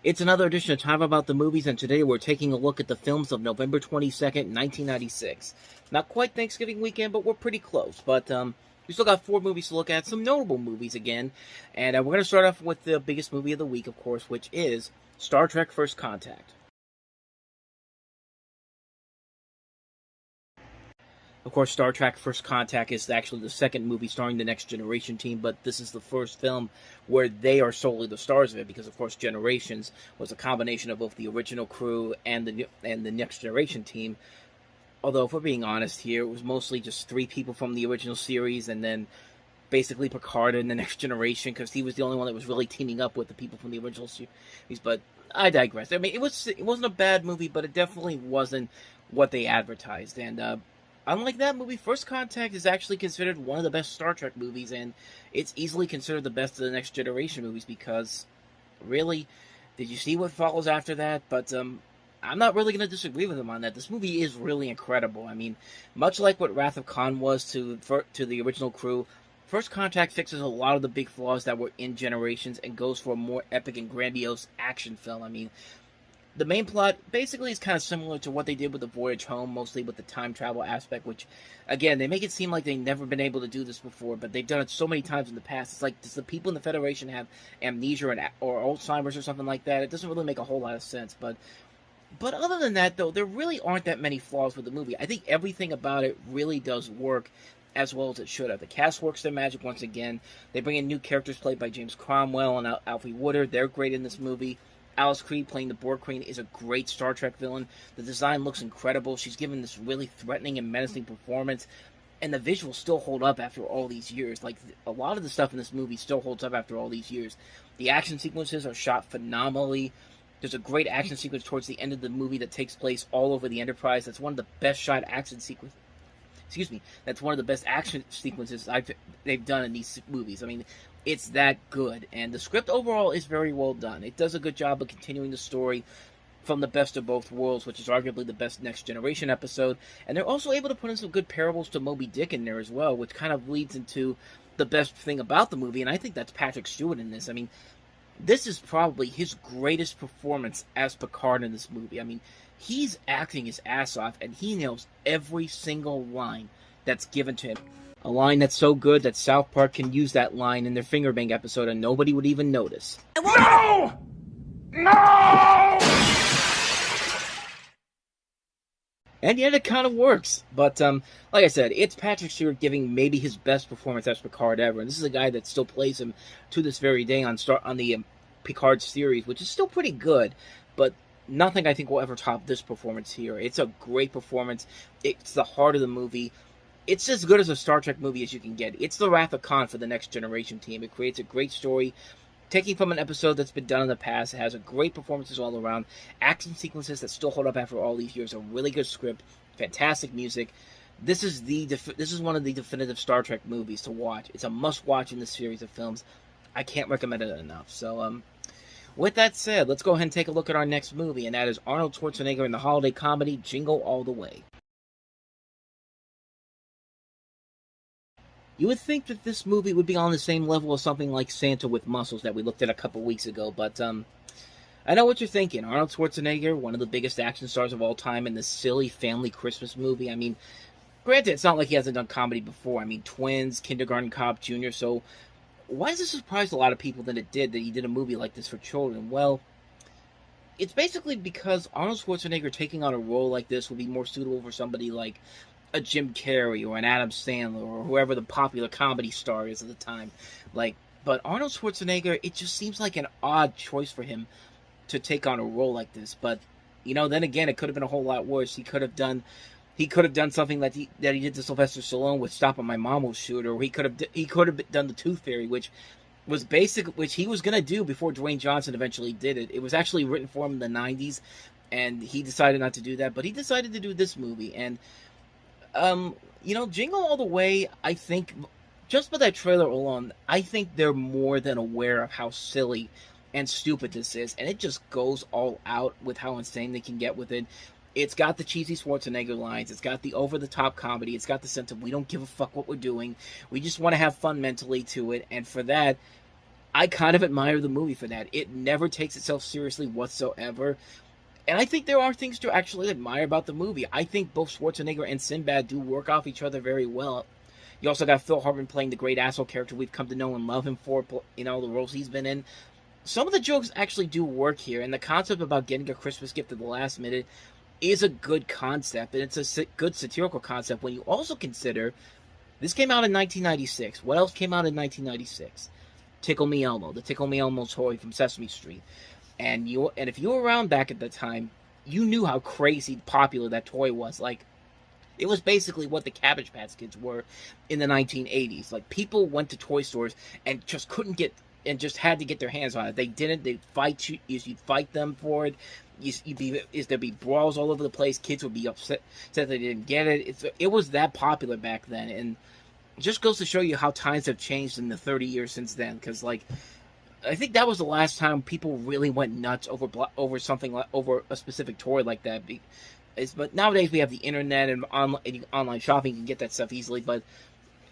It's another edition of Time About the Movies, and today we're taking a look at the films of November 22nd, 1996. Not quite Thanksgiving weekend, but we're pretty close. But we still got 4 movies to look at, some notable movies again. And we're going to start off with the biggest movie of the week, of course, which is Star Trek First Contact. Of course, Star Trek First Contact is actually the second movie starring the Next Generation team, but this is the first film where they are solely the stars of it, because, of course, Generations was a combination of both the original crew and the Next Generation team. Although, if we're being honest here, it was mostly just 3 people from the original series, and then basically Picard and the Next Generation, because he was the only one that was really teaming up with the people from the original series. But I digress. I mean, it wasn't a bad movie, but it definitely wasn't what they advertised, and unlike that movie, First Contact is actually considered one of the best Star Trek movies, and it's easily considered the best of the Next Generation movies, because, really, did you see what follows after that? But, I'm not really going to disagree with him on that. This movie is really incredible. I mean, much like what Wrath of Khan was to the original crew, First Contact fixes a lot of the big flaws that were in Generations and goes for a more epic and grandiose action film. I mean, the main plot basically is kind of similar to what they did with The Voyage Home, mostly with the time travel aspect, which, again, they make it seem like they've never been able to do this before, but they've done it so many times in the past. It's like, does the people in the Federation have amnesia or Alzheimer's or something like that? It doesn't really make a whole lot of sense, but other than that, though, there really aren't that many flaws with the movie. I think everything about it really does work as well as it should have. The cast works their magic once again. They bring in new characters played by James Cromwell and Alfre Woodard. They're great in this movie. Alice Krige playing the Borg Queen is a great Star Trek villain. The design looks incredible. She's given this really threatening and menacing performance, and the visuals still hold up after all these years. Like, a lot of the stuff in this movie still holds up after all these years. The action sequences are shot phenomenally. There's a great action sequence towards the end of the movie that takes place all over the Enterprise. That's one of the best shot action sequences. That's one of the best action sequences they've done in these movies. I mean, it's that good, and the script overall is very well done. It does a good job of continuing the story from the best of both worlds, which is arguably the best Next Generation episode, and they're also able to put in some good parables to Moby Dick in there as well, which kind of leads into the best thing about the movie, and I think that's Patrick Stewart in this. I mean, this is probably his greatest performance as Picard in this movie. I mean, he's acting his ass off, and he nails every single line that's given to him. A line that's so good that South Park can use that line in their Fingerbang episode and nobody would even notice. No! No! And yet it kind of works. But, like I said, it's Patrick Stewart giving maybe his best performance as Picard ever. And this is a guy that still plays him to this very day on the Picard series, which is still pretty good. But nothing, I think, will ever top this performance here. It's a great performance. It's the heart of the movie. It's as good as a Star Trek movie as you can get. It's the Wrath of Khan for the Next Generation team. It creates a great story, taking from an episode that's been done in the past. It has a great performances all around, action sequences that still hold up after all these years, a really good script, fantastic music. This is one of the definitive Star Trek movies to watch. It's a must-watch in this series of films. I can't recommend it enough. So, with that said, let's go ahead and take a look at our next movie, and that is Arnold Schwarzenegger in the holiday comedy Jingle All the Way. You would think that this movie would be on the same level as something like Santa with Muscles that we looked at a couple weeks ago, but I know what you're thinking. Arnold Schwarzenegger, one of the biggest action stars of all time, in this silly family Christmas movie. I mean, granted, it's not like he hasn't done comedy before. I mean, Twins, Kindergarten Cop Jr., so why does this surprise a lot of people that he did a movie like this for children? Well, it's basically because Arnold Schwarzenegger taking on a role like this would be more suitable for somebody like a Jim Carrey or an Adam Sandler or whoever the popular comedy star is at the time. But Arnold Schwarzenegger, it just seems like an odd choice for him to take on a role like this. But, then again, it could have been a whole lot worse. He could have done something that he did to Sylvester Stallone with Stop or My Mom Will Shoot, or he could have done the Tooth Fairy, which he was gonna do before Dwayne Johnson eventually did it. It was actually written for him in the 90s, and he decided not to do that. But he decided to do this movie, and Jingle All the Way, I think, just by that trailer alone, I think they're more than aware of how silly and stupid this is, and it just goes all out with how insane they can get with it. It's got the cheesy Schwarzenegger lines, it's got the over-the-top comedy, it's got the sense of we don't give a fuck what we're doing, we just want to have fun mentally to it, and for that, I kind of admire the movie for that. It never takes itself seriously whatsoever. And I think there are things to actually admire about the movie. I think both Schwarzenegger and Sinbad do work off each other very well. You also got Phil Hartman playing the great asshole character we've come to know and love him for, the roles he's been in. Some of the jokes actually do work here, and the concept about getting a Christmas gift at the last minute is a good concept, and it's a good satirical concept when you also consider this came out in 1996. What else came out in 1996? Tickle Me Elmo, the Tickle Me Elmo toy from Sesame Street. And if you were around back at the time, you knew how crazy popular that toy was. Like, it was basically what the Cabbage Patch Kids were in the 1980s. Like, people went to toy stores and just couldn't get, and just had to get their hands on it. They didn't. They'd fight you. You'd fight them for it. There'd be brawls all over the place. Kids would be upset that they didn't get it. It was that popular back then, and it just goes to show you how times have changed in the 30 years since then. Because, like, I think that was the last time people really went nuts over something like over a specific toy like that. But nowadays we have the internet and online shopping. You can get that stuff easily. But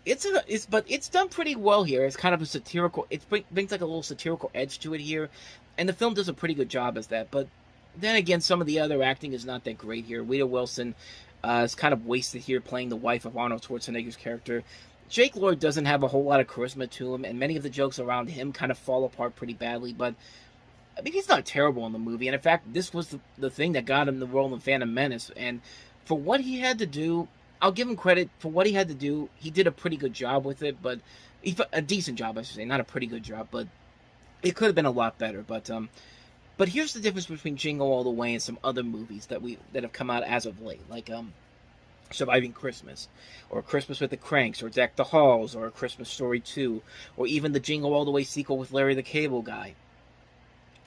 it's done pretty well here. It's kind of a satirical. It brings like a little satirical edge to it here, and the film does a pretty good job as that. But then again, some of the other acting is not that great here. Rita Wilson is kind of wasted here playing the wife of Arnold Schwarzenegger's character. Jake Lloyd doesn't have a whole lot of charisma to him, and many of the jokes around him kind of fall apart pretty badly, but I mean, he's not terrible in the movie, and in fact, this was the thing that got him the role in Phantom Menace, and for what he had to do, I'll give him credit for what he had to do. He did a pretty good job with it, but a decent job, I should say, not a pretty good job, but it could have been a lot better, but here's the difference between Jingle All the Way and some other movies that have come out as of late, like, Surviving Christmas, or Christmas with the Cranks, or Deck the Halls, or A Christmas Story 2, or even the Jingle All the Way sequel with Larry the Cable Guy.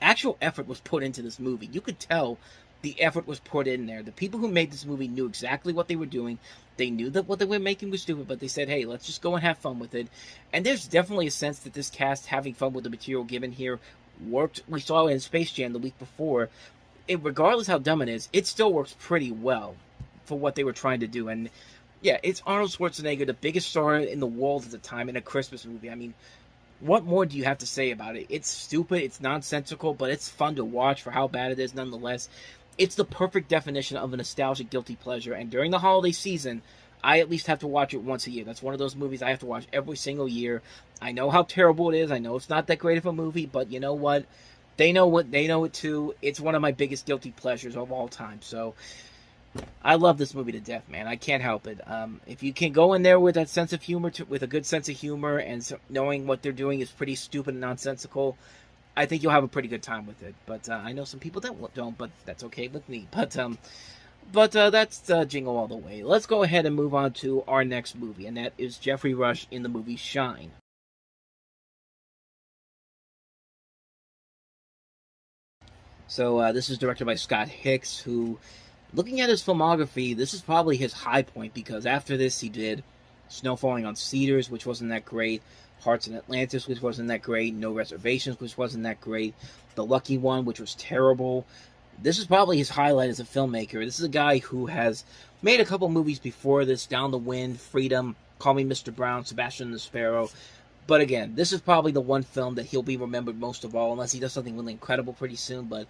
Actual effort was put into this movie. You could tell the effort was put in there. The people who made this movie knew exactly what they were doing. They knew that what they were making was stupid, but they said, hey, let's just go and have fun with it. And there's definitely a sense that this cast having fun with the material given here worked. We saw it in Space Jam the week before. Regardless how dumb it is, it still works pretty well for what they were trying to do. And yeah, it's Arnold Schwarzenegger, the biggest star in the world at the time, in a Christmas movie. I mean, what more do you have to say about it? It's stupid, it's nonsensical, but it's fun to watch for how bad it is nonetheless. It's the perfect definition of a nostalgic guilty pleasure, and during the holiday season, I at least have to watch it once a year. That's one of those movies I have to watch every single year. I know how terrible it is, I know it's not that great of a movie, but you know what? They know it too. It's one of my biggest guilty pleasures of all time, so I love this movie to death, man. I can't help it. If you can go in there with that sense of humor, with a good sense of humor, and knowing what they're doing is pretty stupid and nonsensical, I think you'll have a pretty good time with it. But I know some people that don't, but that's okay with me. But that's Jingle All the Way. Let's go ahead and move on to our next movie, and that is Jeffrey Rush in the movie Shine. So this is directed by Scott Hicks, who, looking at his filmography, this is probably his high point, because after this he did Snow Falling on Cedars, which wasn't that great, Hearts in Atlantis, which wasn't that great, No Reservations, which wasn't that great, The Lucky One, which was terrible. This is probably his highlight as a filmmaker. This is a guy who has made a couple movies before this, Down the Wind, Freedom, Call Me Mr. Brown, Sebastian the Sparrow. But again, this is probably the one film that he'll be remembered most of all, unless he does something really incredible pretty soon. But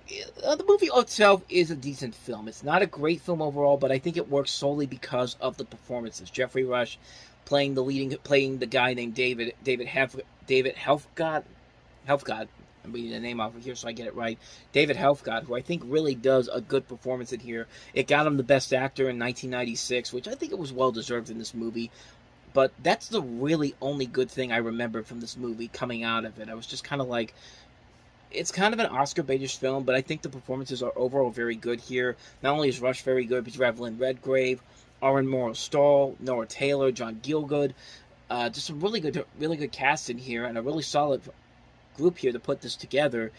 the movie itself is a decent film. It's not a great film overall, but I think it works solely because of the performances. Jeffrey Rush playing the guy named David Helfgott. I'm reading the name off of here so I get it right. David Helfgott, who I think really does a good performance in here. It got him the Best Actor in 1996, which I think it was well deserved in this movie. But that's the really only good thing I remember from this movie coming out of it. I was just kind of like, it's kind of an Oscar baitish film, but I think the performances are overall very good here. Not only is Rush very good, but you have Lynn Redgrave, Aaron Morrow Stahl, Noah Taylor, John Gielgud. Just a really good cast in here, and a really solid group here to put this together.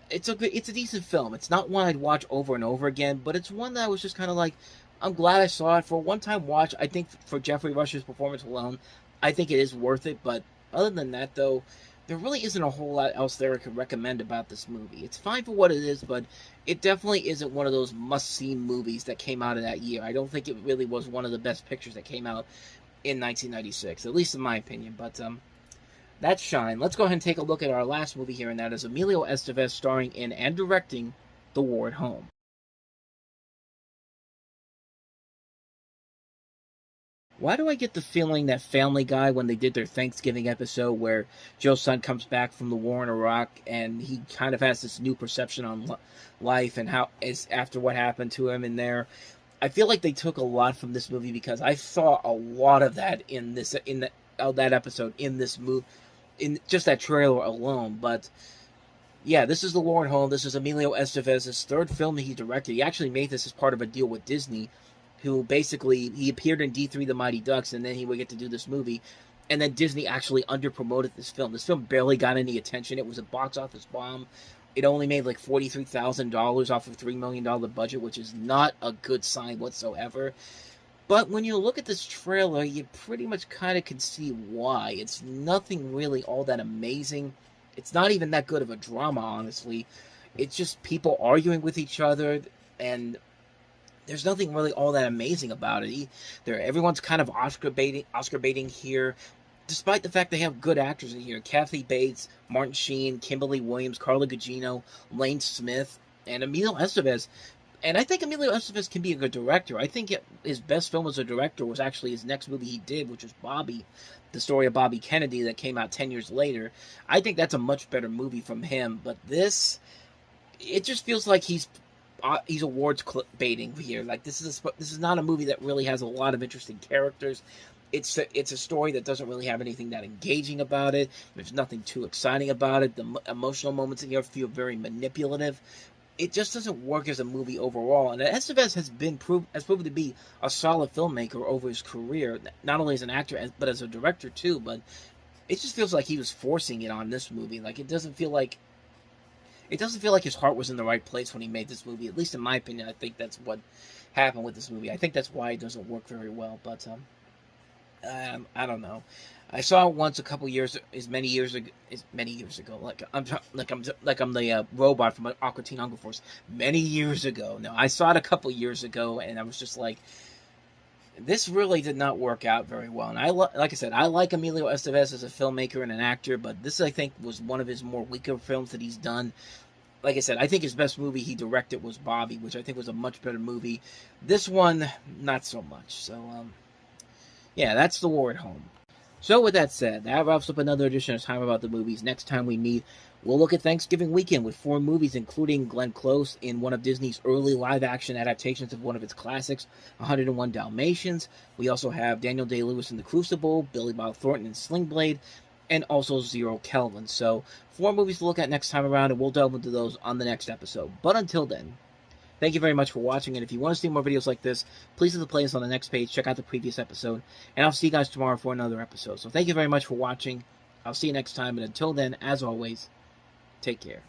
It's a decent film. It's not one I'd watch over and over again, but it's one that I was just kind of like, I'm glad I saw it. For a one-time watch, I think for Jeffrey Rush's performance alone, I think it is worth it. But other than that, though, there really isn't a whole lot else there I could recommend about this movie. It's fine for what it is, but it definitely isn't one of those must-see movies that came out of that year. I don't think it really was one of the best pictures that came out in 1996, at least in my opinion. But That's Shine. Let's go ahead and take a look at our last movie here, and that is Emilio Estevez starring in and directing The War at Home. Why do I get the feeling that Family Guy, when they did their Thanksgiving episode where Joe's son comes back from the war in Iraq and he kind of has this new perception on life and how is after what happened to him in there, I feel like they took a lot from this movie because I saw a lot of that in that episode in this movie, in just that trailer alone. But yeah, this is The War at Home. This is Emilio Estevez's third film that he directed. He actually made this as part of a deal with Disney, who basically, he appeared in D3 The Mighty Ducks, and then he would get to do this movie. And then Disney actually underpromoted this film. This film barely got any attention. It was a box office bomb. It only made like $43,000 off of a $3 million budget, which is not a good sign whatsoever. But when you look at this trailer, you pretty much kind of can see why. It's nothing really all that amazing. It's not even that good of a drama, honestly. It's just people arguing with each other, and there's nothing really all that amazing about it. Everyone's kind of Oscar baiting here, despite the fact they have good actors in here. Kathy Bates, Martin Sheen, Kimberly Williams, Carla Gugino, Lane Smith, and Emilio Estevez. And I think Emilio Estevez can be a good director. I think his best film as a director was actually his next movie he did, which was Bobby, the story of Bobby Kennedy that came out 10 years later. I think that's a much better movie from him. But this, it just feels like he's awards baiting here. Like this is not a movie that really has a lot of interesting characters. It's a story that doesn't really have anything that engaging about it. There's nothing too exciting about it. The emotional moments in here feel very manipulative. It just doesn't work as a movie overall. And Estevez has proven to be a solid filmmaker over his career, not only as an actor but as a director too. But it just feels like he was forcing it on this movie. Like it doesn't feel like his heart was in the right place when he made this movie. At least in my opinion, I think that's what happened with this movie. I think that's why it doesn't work very well. But I don't know. I saw it once a couple years, many years ago. Like I'm the robot from Aqua Teen Hunger Force. Many years ago. No, I saw it a couple years ago, and I was just like, this really did not work out very well. And like I said, I like Emilio Estevez as a filmmaker and an actor, but this, I think, was one of his more weaker films that he's done. Like I said, I think his best movie he directed was Bobby, which I think was a much better movie. This one, not so much. So, yeah, that's The War at Home. So with that said, that wraps up another edition of Time About the Movies. Next time we meet, we'll look at Thanksgiving weekend with 4 movies, including Glenn Close in one of Disney's early live-action adaptations of one of its classics, 101 Dalmatians. We also have Daniel Day-Lewis in The Crucible, Billy Bob Thornton in Sling Blade, and also Zero Kelvin. So 4 movies to look at next time around, and we'll delve into those on the next episode. But until then, thank you very much for watching, and if you want to see more videos like this, please hit the playlist on the next page, check out the previous episode, and I'll see you guys tomorrow for another episode. So thank you very much for watching. I'll see you next time, and until then, as always, take care.